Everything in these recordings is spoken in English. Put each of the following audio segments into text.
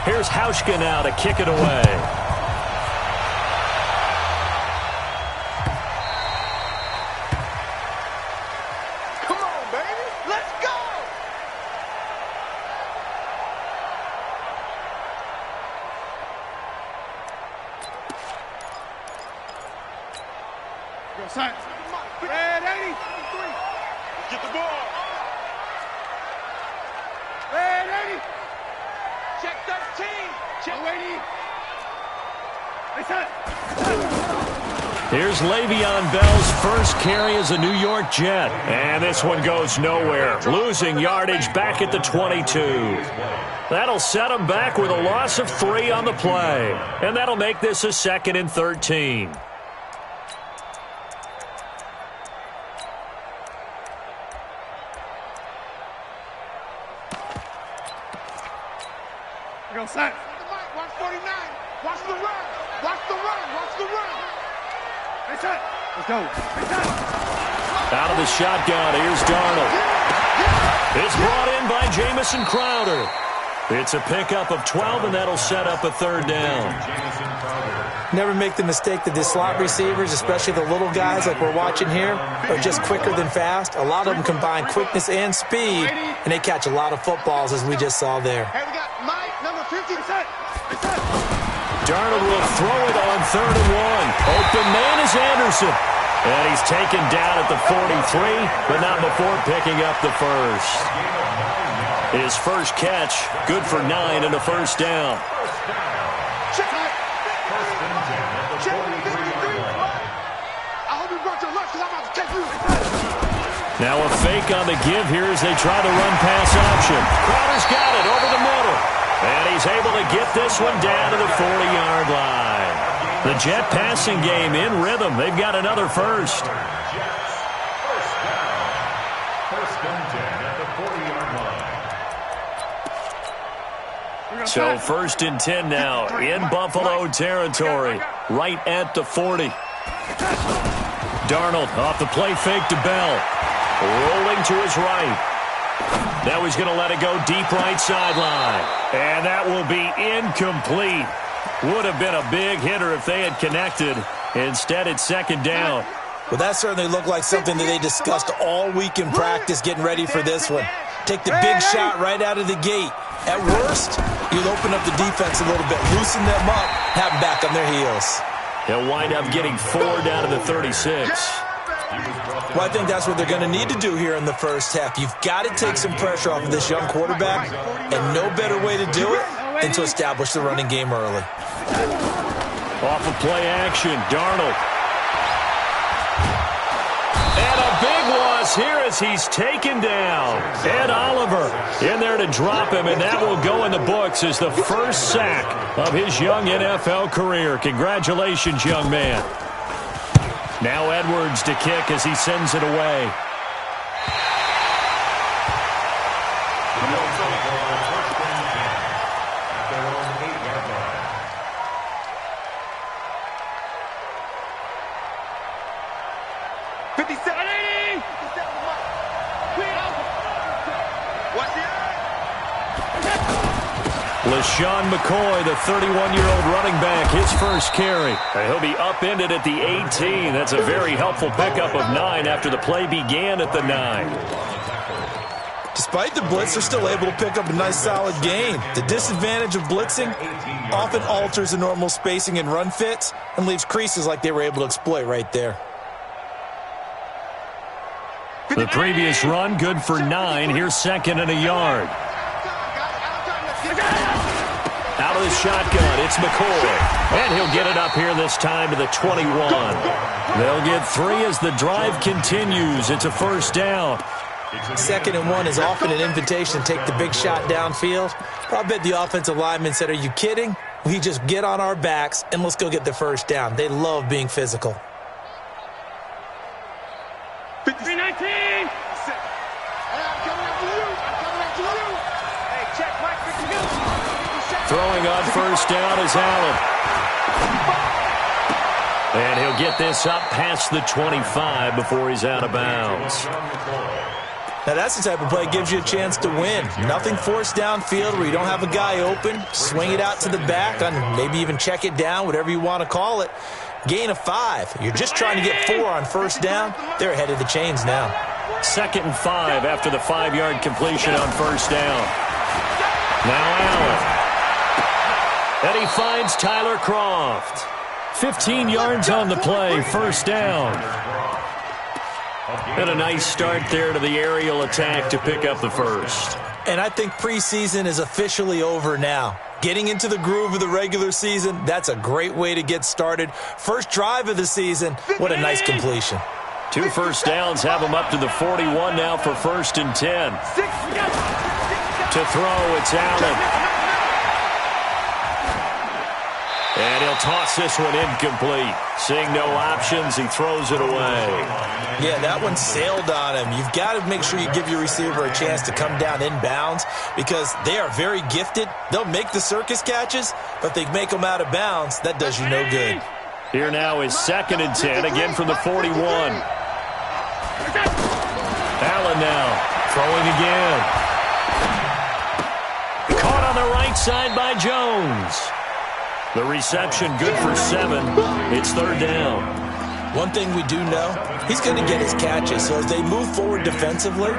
Here's Hauschka now to kick it away. Come on, baby. Let's go. Go, Science. Red 80. Let's get the ball. Red 80. Check 13. Check 80. Here's Le'Veon Bell's first carry as a New York Jet. And this one goes nowhere. Losing yardage back at the 22. That'll set him back with a loss of 3 on the play. And that'll make this a 2nd and 13. Go, Science. Watch 49. Watch the run. Watch the run. Watch the run. Let's go. Out of the shotgun, here's Darnold. It's brought in by Jamison Crowder. It's a pickup of 12, and that'll set up a 3rd down. Never make the mistake that the slot receivers, especially the little guys like we're watching here, are just quicker than fast. A lot of them combine quickness and speed, and they catch a lot of footballs, as we just saw there. Hey, we got Mike, number 50. Darnold will throw it on 3rd and 1. Open man is Anderson. And he's taken down at the 43, but not before picking up the first. His first catch, good for 9 and a 1st down. Check. Check 53. I hope you brought your lunch because I'm about to take you. Now a fake on the give here as they try the run-pass option. Crowder's got it over the middle. And he's able to get this one down to the 40-yard line. The Jet passing game in rhythm. They've got another first. So 1st and 10 now in Buffalo territory, right at the 40. Darnold off the play fake to Bell. Rolling to his right. Now he's going to let it go deep right sideline. And that will be incomplete. Would have been a big hitter if they had connected. Instead, it's 2nd down. Well, that certainly looked like something that they discussed all week in practice getting ready for this one. Take the big shot right out of the gate. At worst, you'll open up the defense a little bit, loosen them up, have them back on their heels. He'll wind up getting 4 down to the 36. Well, I think that's what they're going to need to do here in the first half. You've got to take some pressure off of this young quarterback, and no better way to do it than to establish the running game early. Off of play action, Darnold. And a big loss here as he's taken down. Ed Oliver in there to drop him, and that will go in the books as the first sack of his young NFL career. Congratulations, young man. Now Edwards to kick as he sends it away. LaShawn McCoy, the 31-year-old running back, his first carry. He'll be upended at the 18. That's a very helpful pickup of 9 after the play began at the 9. Despite the blitz, they're still able to pick up a nice, solid gain. The disadvantage of blitzing often alters the normal spacing and run fits and leaves creases like they were able to exploit right there. The previous run, good for 9. Here's 2nd and a yard. Out of the shotgun, it's McCoy. And he'll get it up here this time to the 21. They'll get 3 as the drive continues. It's a 1st down. 2nd and 1 is often an invitation to take the big shot downfield. I bet the offensive lineman said, are you kidding? We just get on our backs and let's go get the 1st down. They love being physical. 3-19. Throwing on 1st down is Allen. And he'll get this up past the 25 before he's out of bounds. Now, that's the type of play that gives you a chance to win. Nothing forced downfield where you don't have a guy open. Swing it out to the back, and maybe even check it down, whatever you want to call it. Gain of 5. You're just trying to get 4 on first down. They're ahead of the chains now. 2nd and 5 after the 5-yard completion on first down. Now Allen. And he finds Tyler Croft. 15 yards on the play, first down. And a nice start there to the aerial attack to pick up the first. And I think preseason is officially over now. Getting into the groove of the regular season, that's a great way to get started. First drive of the season, what a nice completion. 2 first downs have him up to the 41 now for 1st and 10. To throw, it's Allen. And he'll toss this one incomplete. Seeing no options, he throws it away. Yeah, that one sailed on him. You've got to make sure you give your receiver a chance to come down inbounds because they are very gifted. They'll make the circus catches, but they make them out of bounds. That does you no good. Here now is 2nd and 10, again from the 41. Allen now, throwing again. Caught on the right side by Jones. The reception good for 7. It's 3rd down. One thing we do know, he's going to get his catches. So as they move forward defensively,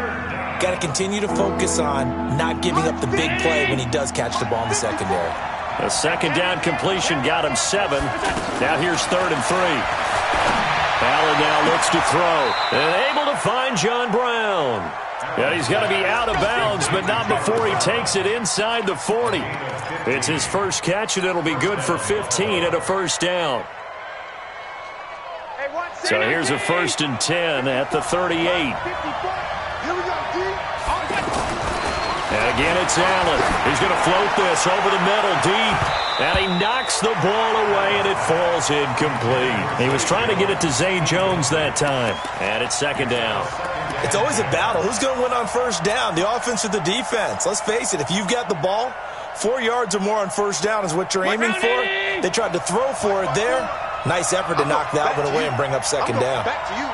got to continue to focus on not giving up the big play when he does catch the ball in the secondary. A 2nd down completion got him 7. Now here's 3rd and 3. Allen now looks to throw. And able to find John Brown. Yeah, he's going to be out of bounds, but not before he takes it inside the 40. It's his first catch, and it'll be good for 15 at a first down. So here's a 1st and 10 at the 38. And again, it's Allen. He's going to float this over the middle deep. And he knocks the ball away, and it falls incomplete. He was trying to get it to Zay Jones that time. And it's 2nd down. It's always a battle. Who's going to win on first down, the offense or the defense? Let's face it, if you've got the ball, 4 yards or more on first down is what you're aiming for. They tried to throw for it there. Nice effort to knock that one away and bring up 2nd down. Back to you.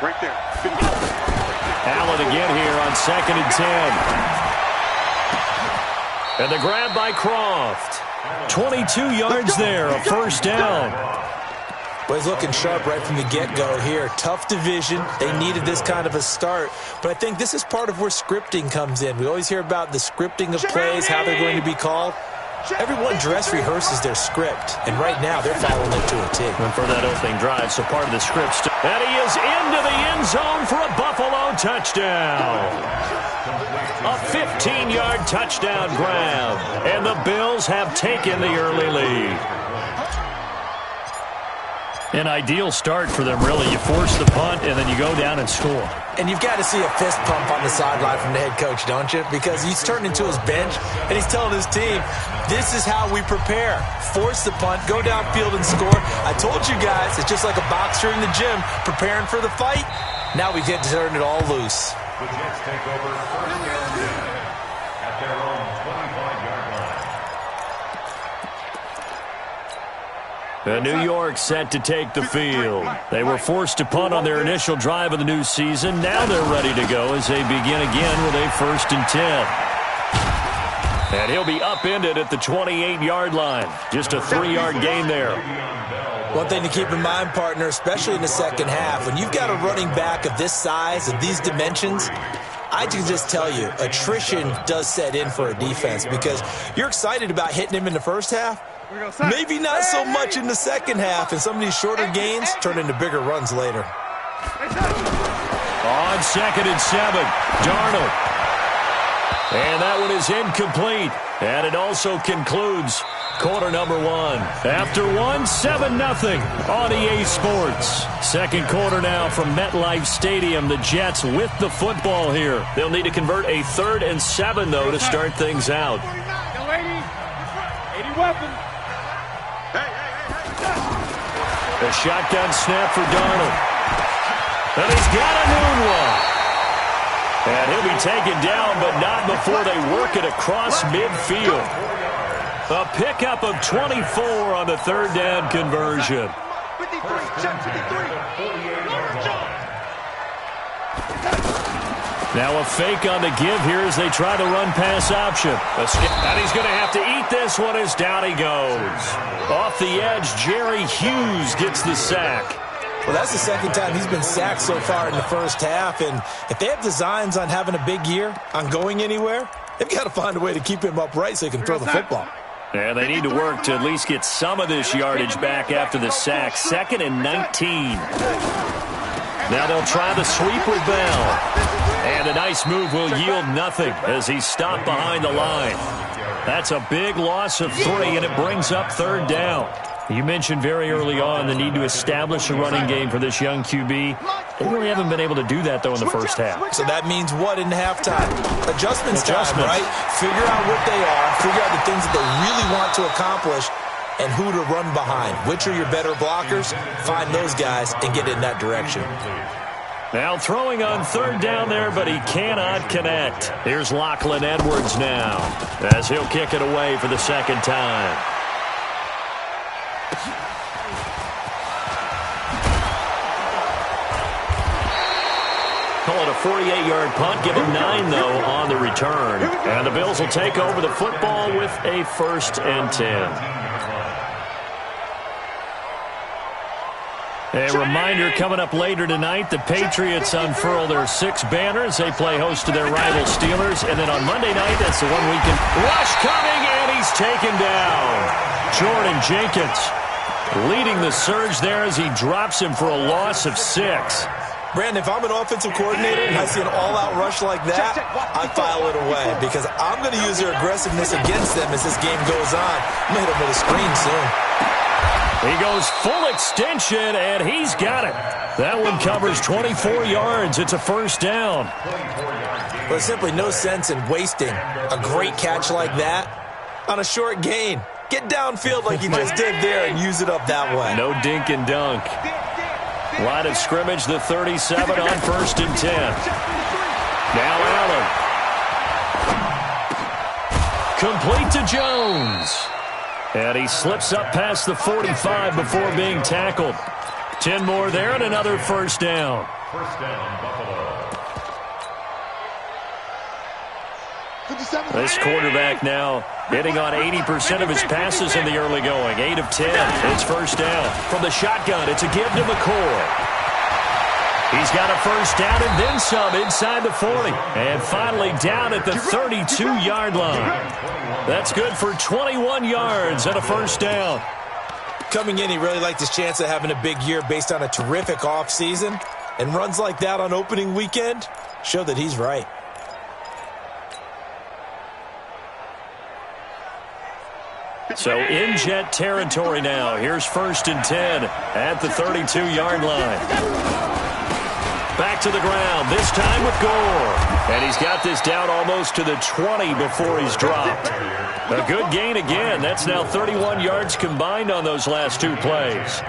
Right there. Allen again here on 2nd and 10. And the grab by Croft. 22 yards there, a first down. Well, he's looking sharp right from the get-go here. Tough division. They needed this kind of a start. But I think this is part of where scripting comes in. We always hear about the scripting of plays, how they're going to be called. Everyone dress rehearses their script, and right now they're following it to a T. And for that opening drive, so part of the script. And he is into the end zone for a Buffalo touchdown. A 15-yard touchdown grab, and the Bills have taken the early lead. An ideal start for them, really. You force the punt, and then you go down and score. And you've got to see a fist pump on the sideline from the head coach, don't you? Because he's turned into his bench, and he's telling his team, this is how we prepare. Force the punt, go downfield and score. I told you guys, it's just like a boxer in the gym preparing for the fight. Now we get to turn it all loose. The Jets take over 1st and 10 at their own 25-yard line. New York set to take the field. They were forced to punt on their initial drive of the new season. Now they're ready to go as they begin again with a 1st and 10. And he'll be upended at the 28-yard line. Just a 3-yard gain there. One thing to keep in mind, partner, especially in the second half, when you've got a running back of this size, of these dimensions, I can just tell you, attrition does set in for a defense because you're excited about hitting him in the first half. Maybe not so much in the second half, and some of these shorter gains turn into bigger runs later. On 2nd and 7, Darnold. And that one is incomplete. And it also concludes quarter number 1. After 7-0 on EA Sports. Second quarter now from MetLife Stadium. The Jets with the football here. They'll need to convert a 3rd and 7, though, to start things out. 80 weapon. A shotgun snap for Darnold. And he's got a new one. And he'll be taken down, but not before they work it across midfield. A pickup of 24 on the 3rd down conversion. 53, check 53. Now a fake on the give here as they try the run-pass option. And he's going to have to eat this one as down he goes. Off the edge, Jerry Hughes gets the sack. Well, that's the second time he's been sacked so far in the first half. And if they have designs on having a big year, on going anywhere, they've got to find a way to keep him upright so he can throw the football. And they need to work to at least get some of this yardage back after the sack. 2nd and 19. Now they'll try the sweep with Bell. And a nice move will yield nothing as he's stopped behind the line. That's a big loss of 3, and it brings up 3rd down. You mentioned very early on the need to establish a running game for this young QB. They really haven't been able to do that, though, in the first half. So that means what in halftime? Adjustments time, right? Figure out what they are, figure out the things that they really want to accomplish, and who to run behind. Which are your better blockers? Find those guys and get in that direction. Now throwing on 3rd down there, but he cannot connect. Here's Lachlan Edwards now as he'll kick it away for the 2nd time. Call it a 48-yard punt. Give him 9, though, on the return. And the Bills will take over the football with a 1st and 10. A reminder coming up later tonight, the Patriots unfurl their 6 banners. They play host to their rival Steelers. And then on Monday night, that's the one weekend. Rush coming, and he's taken down. Jordan Jenkins leading the surge there as he drops him for a loss of 6. Brandon, if I'm an offensive coordinator and I see an all-out rush like that, I file it away because I'm going to use their aggressiveness against them as this game goes on. I'm going to hit them with a screen soon. He goes full extension, and he's got it. That one covers 24 yards. It's a 1st down. Well, there's simply no sense in wasting a great catch like that on a short gain. Get downfield like you just did there and use it up that way. No dink and dunk. Line of scrimmage, the 37 on 1st and 10. Now Allen. Complete to Jones. And he slips up past the 45 before being tackled. 10 more there and another 1st down. 1st down, Buffalo. This quarterback now hitting on 80% of his passes in the early going. 8 of 10. It's 1st down. From the shotgun, it's a give to McCoy. He's got a 1st down and then some inside the 40. And finally down at the 32-yard line. That's good for 21 yards and a 1st down. Coming in, he really liked his chance of having a big year based on a terrific offseason. And runs like that on opening weekend show that he's right. So in Jet territory now. Here's 1st and 10 at the 32-yard line. Back to the ground, this time with Gore. And he's got this down almost to the 20 before he's dropped. A good gain again. That's now 31 yards combined on those last 2 plays.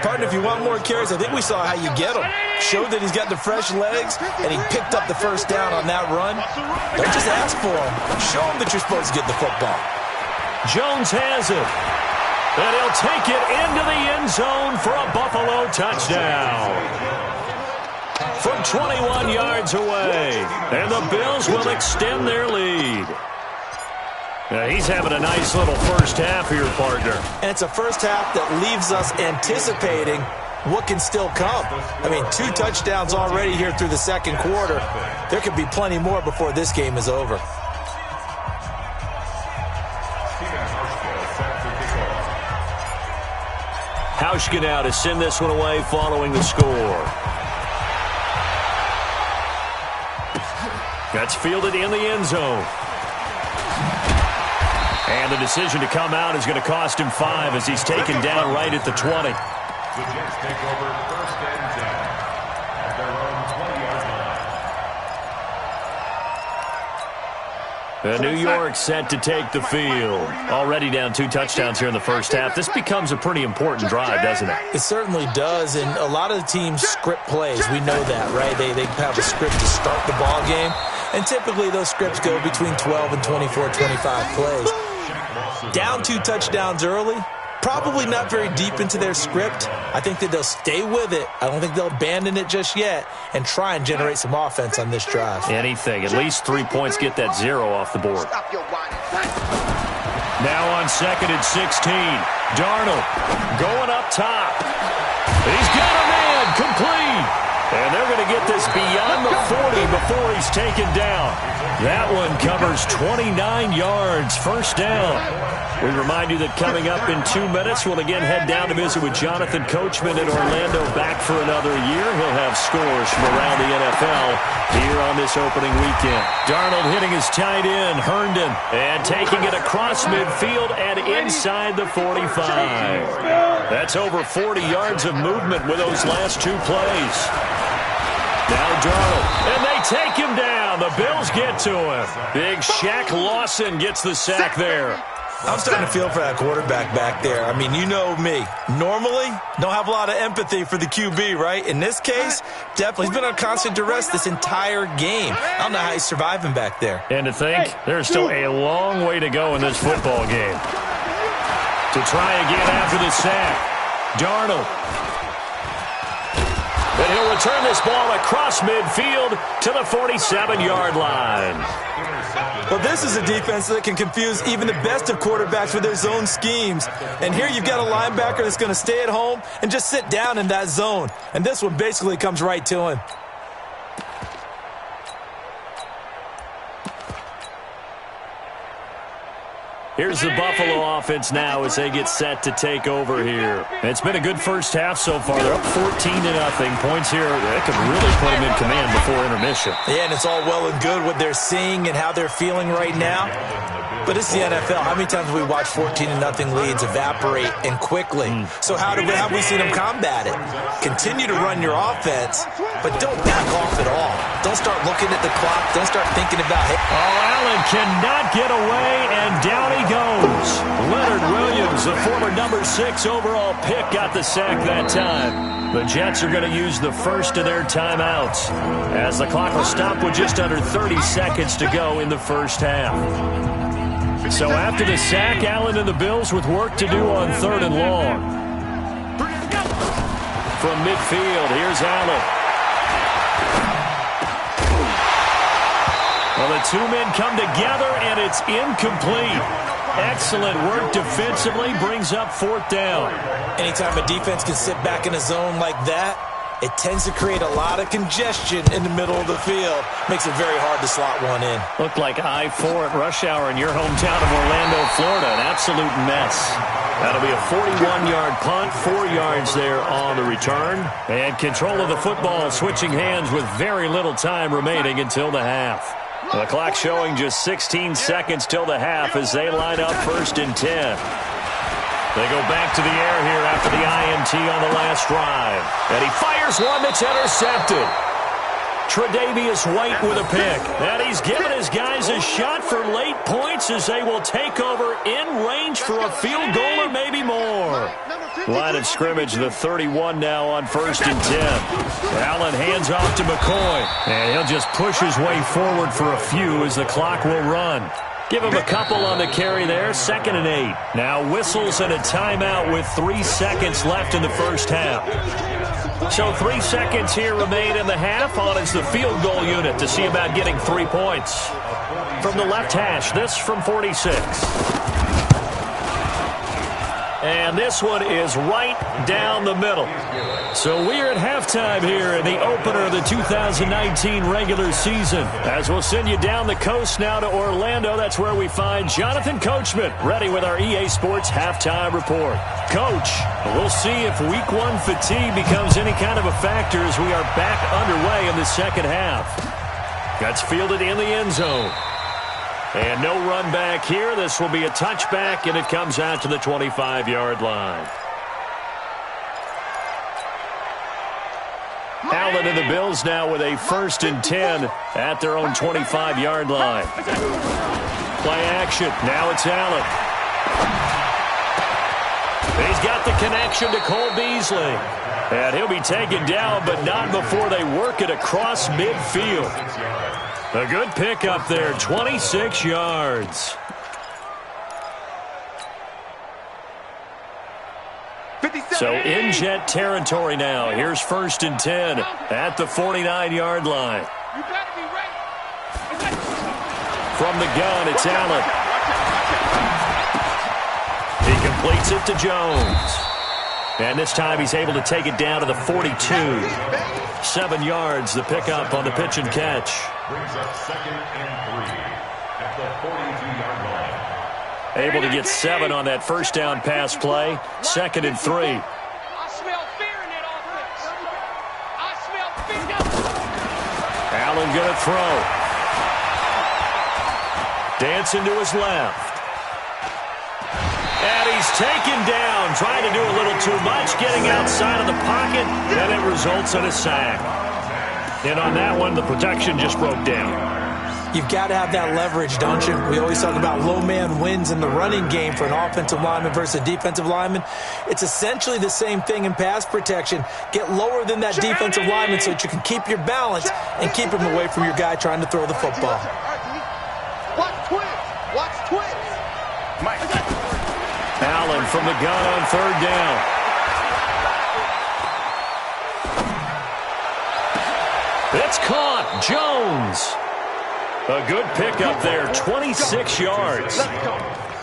Partner, if you want more carries, I think we saw how you get them. Showed that he's got the fresh legs, and he picked up the 1st down on that run. Don't just ask for him. Show him that you're supposed to get the football. Jones has it. And he'll take it into the end zone for a Buffalo touchdown. From 21 yards away. And the Bills will extend their lead. Now he's having a nice little first half here, partner. And it's a first half that leaves us anticipating what can still come. I mean, 2 touchdowns already here through the second quarter. There could be plenty more before this game is over. Hauschka now to send this one away following the score. That's fielded in the end zone. And the decision to come out is going to cost him 5 as he's taken down right at the 20. The Jets take over 1st and 10 at their own 20-yard line. New York set to take the field. Already down 2 touchdowns here in the first half. This becomes a pretty important drive, doesn't it? It certainly does, and a lot of the teams script plays. We know that, right? They have a script to start the ball game, and typically those scripts go between 12 and 24, 25 plays. Down 2 touchdowns early, probably not very deep into their script. I think that they'll stay with it. I don't think they'll abandon it just yet and try and generate some offense on this drive. Anything. At least 3 points, get that 0 off the board. Now on 2nd and 16. Darnold going up top. He's got a man complete. And they're going to get this beyond the 40 before he's taken down. That one covers 29 yards. First down. We remind you that coming up in 2 minutes, we'll again head down to visit with Jonathan Coachman in Orlando, back for another year. He'll have scores from around the NFL here on this opening weekend. Darnold hitting his tight end, Herndon, and taking it across midfield and inside the 45. That's over 40 yards of movement with those last 2 plays. Now Darnold, and they take him down. The Bills get to him. Big Shaq Lawson gets the sack there. I'm starting to feel for that quarterback back there. I mean, you know me. Normally, don't have a lot of empathy for the QB, right? In this case, definitely. He's been on constant duress this entire game. I don't know how he's surviving back there. And to think, there's still a long way to go in this football game. To try again after the sack. Darnold. And he'll return this ball across midfield to the 47-yard line. Well, this is a defense that can confuse even the best of quarterbacks with their zone schemes. And here you've got a linebacker that's going to stay at home and just sit down in that zone. And this one basically comes right to him. Here's the Buffalo offense now as they get set to take over here. It's been a good first half so far. They're up 14-0. Points here that could really put them in command before intermission. Yeah, and it's all well and good what they're seeing and how they're feeling right now. But it's the NFL. How many times have we watched 14-0 leads evaporate and quickly? So how have we seen them combat it? Continue to run your offense, but don't back off at all. Don't start looking at the clock. Don't start thinking about it. Oh, Allen cannot get away, and down he goes. Leonard Williams, the former number 6 overall pick, got the sack that time. The Jets are going to use the first of their timeouts as the clock will stop with just under 30 seconds to go in the first half. So after the sack, Allen and the Bills with work to do on 3rd and long. From midfield, here's Allen. Well, the 2 men come together, and it's incomplete. Excellent work defensively, brings up 4th down. Anytime a defense can sit back in a zone like that, it tends to create a lot of congestion in the middle of the field. Makes it very hard to slot one in. Looked like I-4 at rush hour in your hometown of Orlando, Florida. An absolute mess. That'll be a 41-yard punt, 4 yards there on the return. And control of the football switching hands with very little time remaining until the half. The clock showing just 16 seconds till the half as they line up 1st and 10. They go back to the air here after the INT on the last drive. And he fires one that's intercepted. Tre'Davious White with a pick. And he's given his guys a shot for late points as they will take over in range for a field goal or maybe more. Line of scrimmage, the 31 now on 1st and 10. Allen hands off to McCoy. And he'll just push his way forward for a few as the clock will run. Give him a couple on the carry there, 2nd and 8. Now whistles and a timeout with 3 seconds left in the first half. So 3 seconds here remain in the half. On is the field goal unit to see about getting 3 points. From the left hash, this from 46. And this one is right down the middle. So we're at halftime here in the opener of the 2019 regular season. As we'll send you down the coast now to Orlando, that's where we find Jonathan Coachman, ready with our EA Sports halftime report. Coach, we'll see if week 1 fatigue becomes any kind of a factor as we are back underway in the second half. That's fielded in the end zone. And no run back here. This will be a touchback, and it comes out to the 25-yard line. Allen and the Bills now with a 1st and 10 at their own 25-yard line. Play action. Now it's Allen. He's got the connection to Cole Beasley. And he'll be taken down, but not before they work it across midfield. A good pickup there, 26 yards. So in Jet territory now. Here's 1st and 10 at the 49-yard line. You better be ready. From the gun, it's Allen. He completes it to Jones. And this time he's able to take it down to the 42. 7 yards, the pickup on the pitch and catch. Brings up 2nd and 3 at the 42-yard line. Able to get 7 on that first down pass play. 2nd and 3. I smell fear in that offense. I smell fear. Allen going to throw. Dancing to his left. And he's taken down, trying to do a little too much, getting outside of the pocket, and it results in a sack. And on that one, the protection just broke down. You've got to have that leverage, don't you? We always talk about low man wins in the running game for an offensive lineman versus a defensive lineman. It's essentially the same thing in pass protection. Get lower than that defensive lineman so that you can keep your balance and keep him away from your guy trying to throw the football. Watch twins. Watch twins. Allen from the gun on 3rd down. It's caught. Jones. A good pickup there, 26 yards.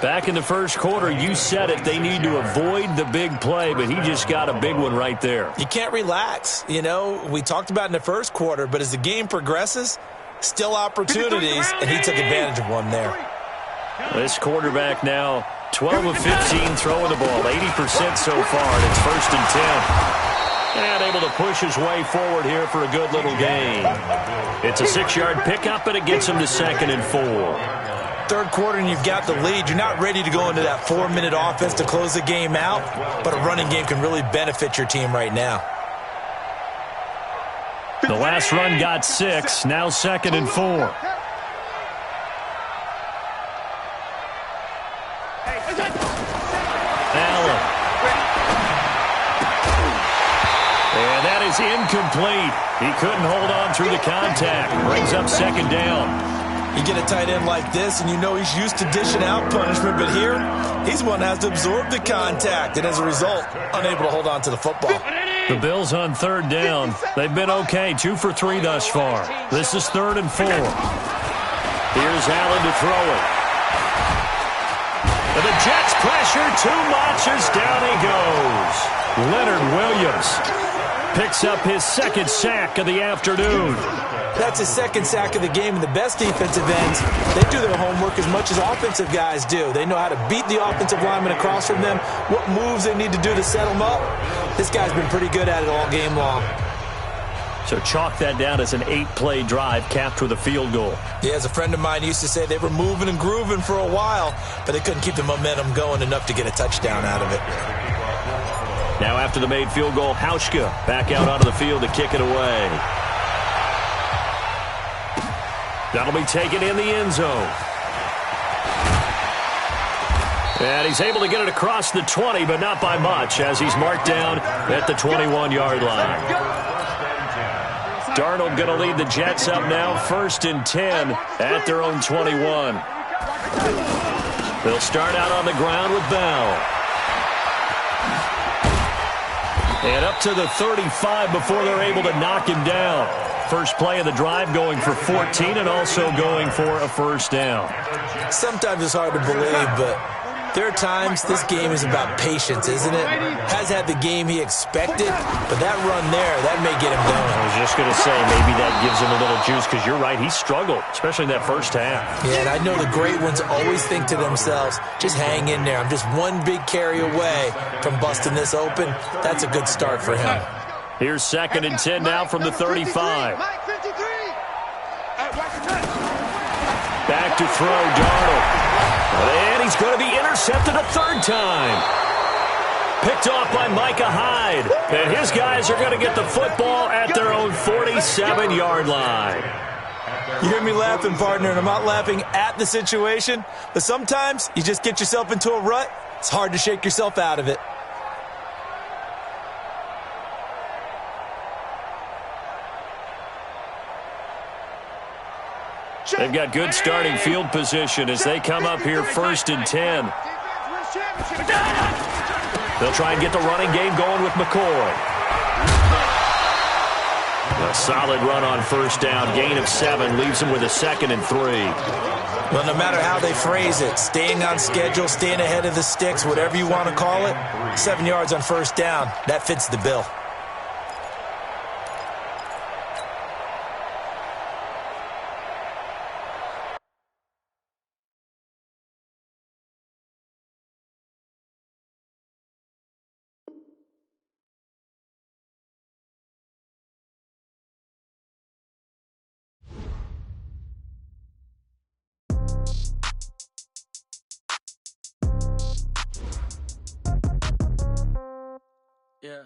Back in the first quarter, you said it, they need to avoid the big play, but he just got a big one right there. You can't relax. You know, we talked about in the first quarter, but as the game progresses, still opportunities, and he took advantage of one there. This quarterback now, 12 of 15 throwing the ball, 80% so far, and it's 1st and 10. And able to push his way forward here for a good little gain. It's a 6-yard pickup, and it gets him to 2nd and 4. Third quarter, and you've got the lead. You're not ready to go into that 4-minute offense to close the game out, but a running game can really benefit your team right now. The last run got 6, now 2nd and 4. Allen. And that is incomplete. He couldn't hold on through the contact. Brings up 2nd down. You get a tight end like this, and you know he's used to dishing out punishment, but here, he's one that has to absorb the contact, and as a result, unable to hold on to the football. The Bills on 3rd down. They've been okay, 2 for 3 thus far. This is 3rd and 4. Here's Allen to throw it. And the Jets pressure too much as down he goes. Leonard Williams picks up his 2nd sack of the afternoon. That's his 2nd sack of the game, and the best defensive ends, they do their homework as much as offensive guys do. They know how to beat the offensive lineman across from them, what moves they need to do to set them up. This guy's been pretty good at it all game long. So chalk that down as an 8-play drive capped with a field goal. Yeah, as a friend of mine used to say, they were moving and grooving for a while, but they couldn't keep the momentum going enough to get a touchdown out of it. Now after the made field goal, Hauschka back out onto the field to kick it away. That'll be taken in the end zone. And he's able to get it across the 20, but not by much, as he's marked down at the 21-yard line. Darnold going to lead the Jets up now, 1st and 10 at their own 21. They'll start out on the ground with Bell. And up to the 35 before they're able to knock him down. First play of the drive going for 14 and also going for a 1st down. Sometimes it's hard to believe, but there are times this game is about patience, isn't it? Has had the game he expected, but that run there, that may get him going. I was just going to say, maybe that gives him a little juice, because you're right, he struggled, especially in that first half. Yeah, and I know the great ones always think to themselves, just hang in there. I'm just one big carry away from busting this open. That's a good start for him. Here's 2nd and 10 now from the 35. Back to throw, Darnold. And he's going to be intercepted a 3rd time. Picked off by Micah Hyde. And his guys are going to get the football at their own 47-yard line. You hear me laughing, partner, and I'm not laughing at the situation, but sometimes you just get yourself into a rut. It's hard to shake yourself out of it. They've got good starting field position as they come up here 1st and 10. They'll try and get the running game going with McCoy. A solid run on first down. Gain of 7 leaves him with a 2nd and 3. Well, no matter how they phrase it, staying on schedule, staying ahead of the sticks, whatever you want to call it, 7 yards on first down, that fits the bill. Yeah.